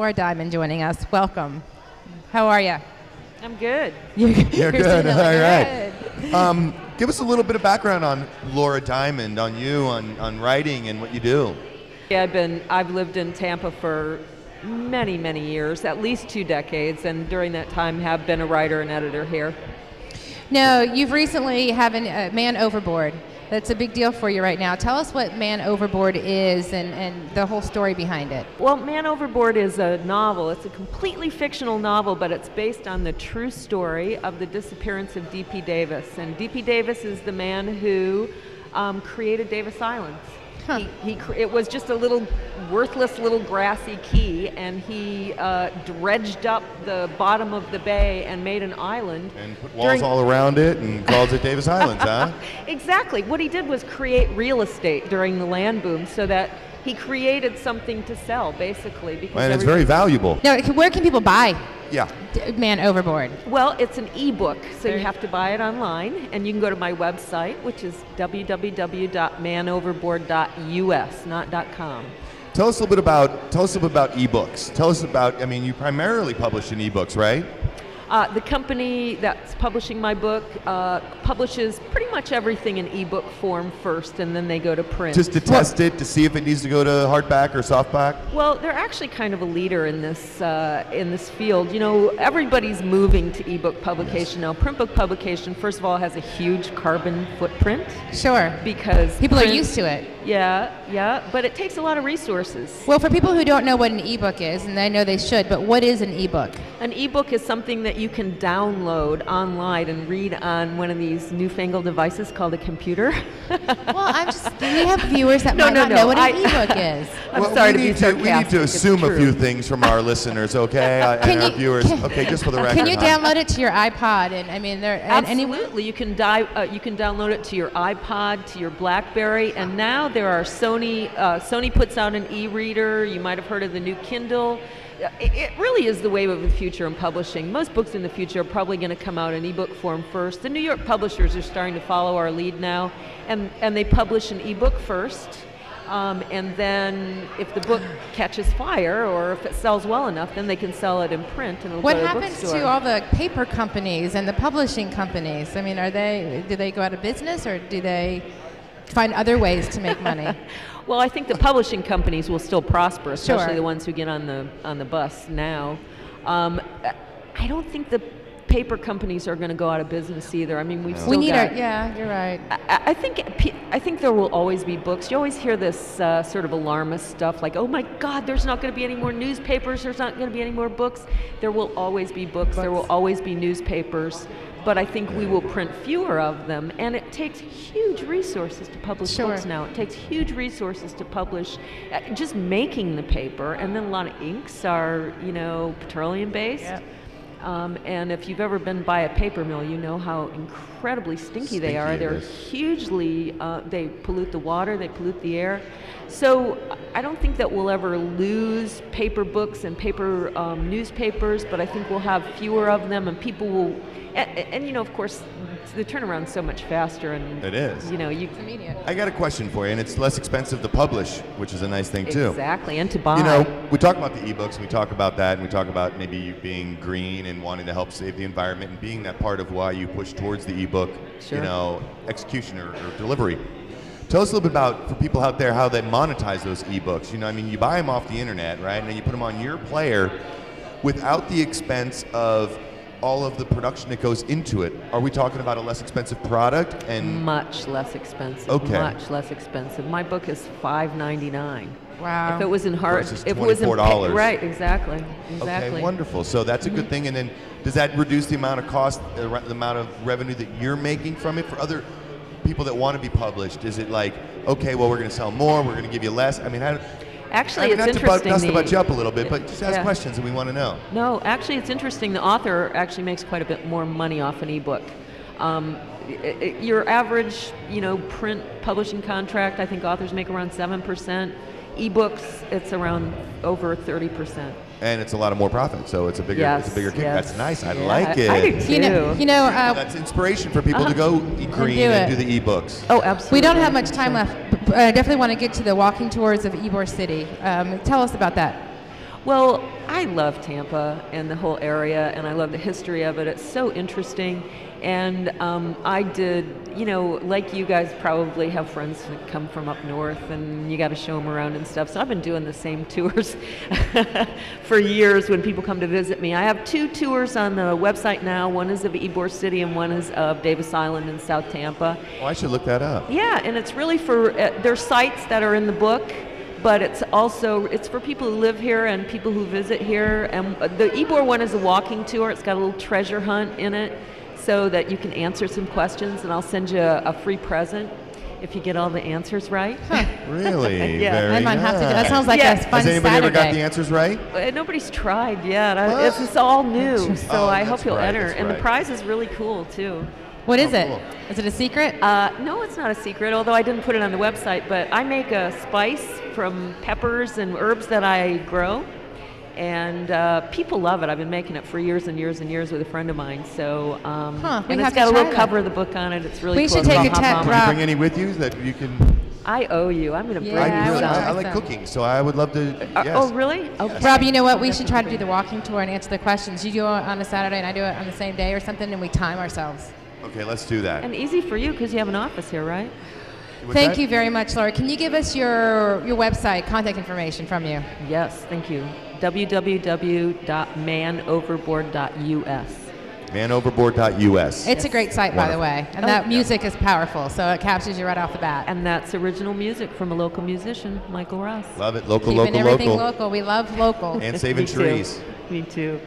Lara Diamond joining us. Welcome. How are you? I'm good. You're good. All right. Good. Give us a little bit of background on Lara Diamond, on you, on writing and what you do. Yeah, I've lived in Tampa for many, many years, at least 2 decades, and during that time have been a writer and editor here. No, you've recently have a Man Overboard. That's a big deal for you right now. Tell us what Man Overboard is and the whole story behind it. Well, Man Overboard is a novel. It's a completely fictional novel, but it's based on the true story of the disappearance of D.P. Davis. And D.P. Davis is the man who created Davis Islands. Huh. It was just a little worthless little grassy key, and he dredged up the bottom of the bay and made an island. And put walls all around it and calls it Davis Islands, huh? Exactly. What he did was create real estate during the land boom so that he created something to sell, basically. Because and it's very valuable. Now, where can people buy Yeah. Man Overboard? Well, it's an ebook, so you have to buy it online, and you can go to my website, which is www.manoverboard.us, not .com. Tell us a little bit about ebooks. Tell us about, I mean, you primarily publish in ebooks, right? The company that's publishing my book publishes pretty much everything in ebook form first, and then they go to print. Just to test it, to see if it needs to go to hardback or softback? Well, they're actually kind of a leader in this field. You know, everybody's moving to ebook publication now. Print book publication, first of all, has a huge carbon footprint. Sure. Because people are used to it. Yeah, but it takes a lot of resources. Well, for people who don't know what an ebook is, and I know they should, but what is an ebook? An ebook is something that you can download online and read on one of these newfangled devices called a computer. Well, we have viewers that might not know what an ebook is. I'm sorry to be sarcastic. We need to assume a few things from our listeners, okay, and our viewers. Okay, just for the record. Can you download it to your iPod? And I mean, absolutely. You can download it to your iPod, to your BlackBerry, and now there are Sony puts out an e-reader. You might have heard of the new Kindle. It really is the wave of the future in publishing. Most books in the future are probably going to come out in ebook form first. The New York publishers are starting to follow our lead now, and they publish an ebook first. And then if the book catches fire or if it sells well enough, then they can sell it in print and it'll what go to a happens bookstore. to all the paper companies and the publishing companies? I mean, do they go out of business, or do they find other ways to make money? Well, I think the publishing companies will still prosper, especially Sure. the ones who get on the bus now. I don't think the paper companies are going to go out of business either. I mean, yeah, you're right. I think there will always be books. You always hear this sort of alarmist stuff like, oh my God, there's not going to be any more newspapers, there's not going to be any more books. There will always be books, there will always be newspapers, but I think we will print fewer of them, and it takes huge resources to publish books now. It takes huge resources to publish just making the paper, and then a lot of inks are, petroleum based. Yep. And if you've ever been by a paper mill, you know how incredibly stinky they are. They're hugely, they pollute the water, they pollute the air. So I don't think that we'll ever lose paper books and paper newspapers, but I think we'll have fewer of them, and people will, and of course, the turnaround's so much faster, and it is. It's immediate. I got a question for you, and it's less expensive to publish, which is a nice thing too. Exactly, and to buy. We talk about the ebooks, and we talk about that, and we talk about maybe you being green and wanting to help save the environment, and being that part of why you push towards the ebook, execution or delivery. Tell us a little bit about, for people out there, how they monetize those ebooks. You buy them off the internet, right? And then you put them on your player without the expense of all of the production that goes into it. Are we talking about a less expensive product? And much less expensive. Okay. Much less expensive. My book is $5.99. Wow. If it was in hard, versus if it was in $24. right, exactly. Okay, wonderful. So that's a good thing. And then does that reduce the amount of cost, the amount of revenue that you're making from it for other people that want to be published? Is it like, okay, well, we're going to sell more, we're going to give you less? I mean, actually, it's interesting. Not to butt you up a little bit, but just ask questions that we want to know. No, actually, it's interesting. The author actually makes quite a bit more money off an ebook. Your average, print publishing contract, I think authors make around 7%. Ebooks, it's around over 30%. And it's a lot of more profit, so it's a bigger kick. Yes. That's nice. I like it. I do too. That's inspiration for people to go green and do the ebooks. Oh, absolutely. We don't have much time left. I definitely want to get to the walking tours of Ybor City. Tell us about that. Well, I love Tampa and the whole area, and I love the history of it. It's so interesting. And I did, you know, like you guys probably have friends that come from up north, and you got to show them around and stuff. So I've been doing the same tours for years when people come to visit me. I have 2 tours on the website now. One is of Ybor City, and one is of Davis Island in South Tampa. Oh, I should look that up. Yeah, and it's really for, there's sites that are in the book, but it's also, it's for people who live here and people who visit here. And the Ybor one is a walking tour. It's got a little treasure hunt in it, so that you can answer some questions, and I'll send you a free present if you get all the answers right. Huh. Really? Yeah. Very I might have to do that. nice. Sounds like Yeah. a fun Has anybody Saturday. ever got the answers right? Nobody's tried yet. What? It's all new, so Oh, I that's hope you'll right, enter. that's And the right. prize is really cool, too. What is Oh, it? cool. Is it a secret? No, it's not a secret, although I didn't put it on the website, but I make a spice from peppers and herbs that I grow. And people love it. I've been making it for years and years and years with a friend of mine. So, we and have it's to got a try little that. cover of the book on it. It's really We cool. should take I'll a hop test, on Did it. you Rob. bring any with you that you can? I owe you. I'm going to Yeah, bring I you wanna some. try I like some. cooking, so I would love to. Yes. Oh, really? Okay. Rob, you know what? We should try to do the walking tour and answer the questions. You do it on a Saturday and I do it on the same day or something, and we time ourselves. Okay, let's do that. And easy for you because you have an office here, right? What's Thank that? you very much, Laura. Can you give us your website, contact information from you? Yes, thank you. www.manoverboard.us. Manoverboard.us. It's a great site, by the way, and Oh, that yeah. music is powerful, so it captures you right off the bat. And that's original music from a local musician, Michael Ross. Love it. Local, Keeping local, everything local. local. We love local. And saving Me too. trees. Me too.